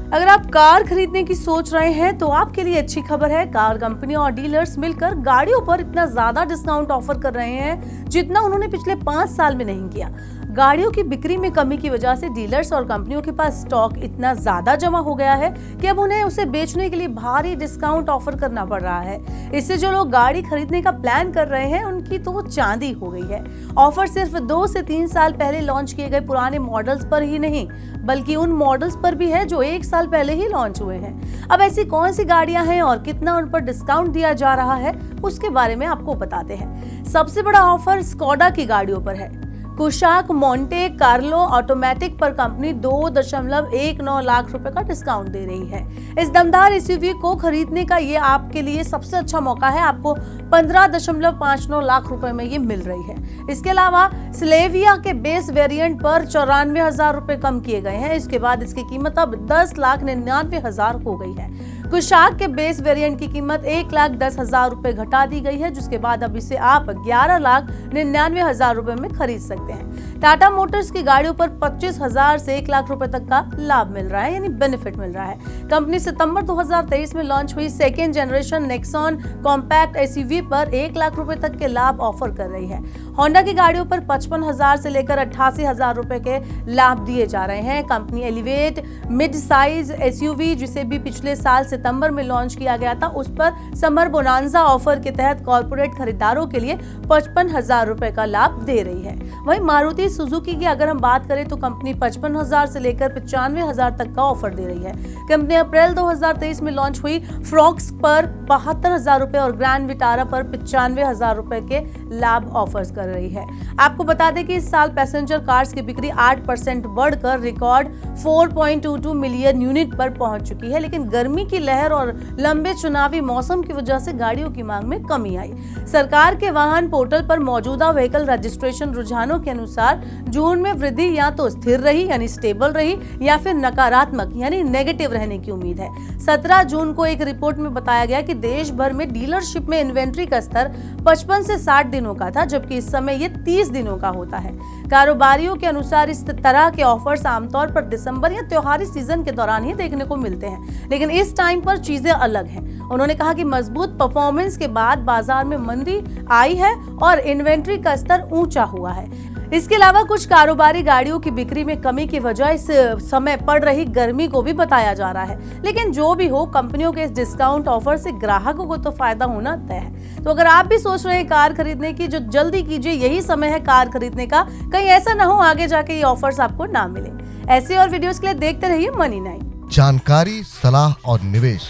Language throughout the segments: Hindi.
अगर आप कार खरीदने की सोच रहे हैं तो आपके लिए अच्छी खबर है। कार कंपनियां और डीलर्स मिलकर गाड़ियों पर इतना ज्यादा डिस्काउंट ऑफर कर रहे हैं जितना उन्होंने पिछले 5 साल में नहीं किया। गाड़ियों की बिक्री में कमी की वजह से डीलर्स और कंपनियों के पास स्टॉक इतना ज्यादा जमा हो गया है कि अब उन्हें उसे बेचने के लिए भारी डिस्काउंट ऑफर करना पड़ रहा है। इससे जो लोग गाड़ी खरीदने का प्लान कर रहे हैं उनकी तो चांदी हो गई है। ऑफर सिर्फ 2 से 3 साल पहले लॉन्च किए गए पुराने मॉडल्स पर ही नहीं बल्कि उन मॉडल्स पर भी है जो 1 साल पहले ही लॉन्च हुए हैं। अब ऐसी कौन सी गाड़ियां हैं और कितना उन पर डिस्काउंट दिया जा रहा है उसके बारे में आपको बताते हैं। सबसे बड़ा ऑफर स्कोडा की गाड़ियों पर है। कुशाक मोंटे कार्लो ऑटोमेटिक पर कंपनी 2.19 लाख रुपए का डिस्काउंट दे रही है। इस दमदार एसयूवी को खरीदने का ये आपके लिए सबसे अच्छा मौका है। आपको 15.59 लाख रुपए में ये मिल रही है। इसके अलावा स्लेविया के बेस वेरिएंट पर 94,000 रुपए कम किए गए हैं। इसके बाद इसकी कीमत अब 10,99,000 हो गई है। कुशाक के बेस वेरिएंट की कीमत 1,10,000 रुपए घटा दी गई है, जिसके बाद अब इसे आप 11,99,000 रुपए में खरीद सकते हैं। टाटा मोटर्स की गाड़ियों पर 25,000 से 1 लाख रुपए तक का लाभ मिल रहा है, यानी बेनिफिट मिल रहा है। कंपनी सितंबर 2023 में लॉन्च हुई second generation Nexon compact SUV पर 1 लाख रुपए तक के लाभ ऑफर कर रही है। होंडा की गाड़ियों पर 55,000 से लेकर 88,000 रुपए के लाभ दिए जा रहे हैं। Company elevate mid size SUV, जिसे भी पिछले साल सितंबर में लॉन्च किया गया था, उस पर समर बोनांजा ऑफर के तहत कॉर्पोरेट खरीदारों के लिए 55,000 रुपए का लाभ दे रही है। वहीं मारुति सुजुकी की अगर हम बात करें तो कंपनी 55,000 से लेकर 95,000 तक का ऑफर दे रही है। कंपनी अप्रैल 2023 में लॉन्च हुई फ्रॉक्स पर 72,000 रुपए और ग्रैंड विटारा पर 95,000 रुपए के लाभ ऑफर्स कर रही है। आपको बता दें कि इस साल पैसेंजर कार्स की बिक्री 8% बढ़कर रिकॉर्ड 4.22 मिलियन यूनिट पर पहुंच चुकी है। लेकिन गर्मी की लहर और लंबे चुनावी मौसम की वजह से गाड़ियों की मांग में कमी आई। सरकार के वाहन पोर्टल पर मौजूदा व्हीकल रजिस्ट्रेशन रुझानों के अनुसार जून में वृद्धि या तो स्थिर रही यानी स्टेबल रही या फिर नकारात्मक यानी नेगेटिव रहने की उम्मीद है। 17 जून को एक रिपोर्ट में बताया गया कि देश भर में डीलरशिप में इन्वेंट्री का स्तर 55 से 60 दिनों का था, जबकि इस समय ये 30 दिनों का होता है। कारोबारियों के अनुसार इस तरह के ऑफर्स आमतौर पर दिसंबर या त्योहारी सीजन के दौरान ही देखने को मिलते हैं, लेकिन इस टाइम पर चीजें अलग हैं। उन्होंने कहा कि मजबूत परफॉर्मेंस के बाद बाजार में मंदी आई है और इन्वेंट्री का स्तर ऊंचा हुआ है। इसके अलावा कुछ कारोबारी गाड़ियों की बिक्री में कमी की वजह इस समय पड़ रही गर्मी को भी बताया जा रहा है। लेकिन जो भी हो, कंपनियों के इस डिस्काउंट ऑफर से ग्राहकों को तो फायदा होना तय है। तो अगर आप भी सोच रहे हैं कार खरीदने की, जो जल्दी कीजिए, यही समय है कार खरीदने का। कहीं ऐसा ना हो आगे जाके ये ऑफर्स आपको ना मिले। ऐसे और वीडियोस के लिए देखते रहिए मनी9। जानकारी, सलाह और निवेश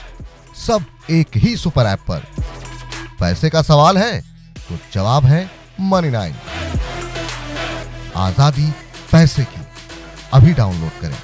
सब एक ही सुपर ऐप पर। पैसे का सवाल है तो जवाब है मनी9। आजादी पैसे की। अभी डाउनलोड करें।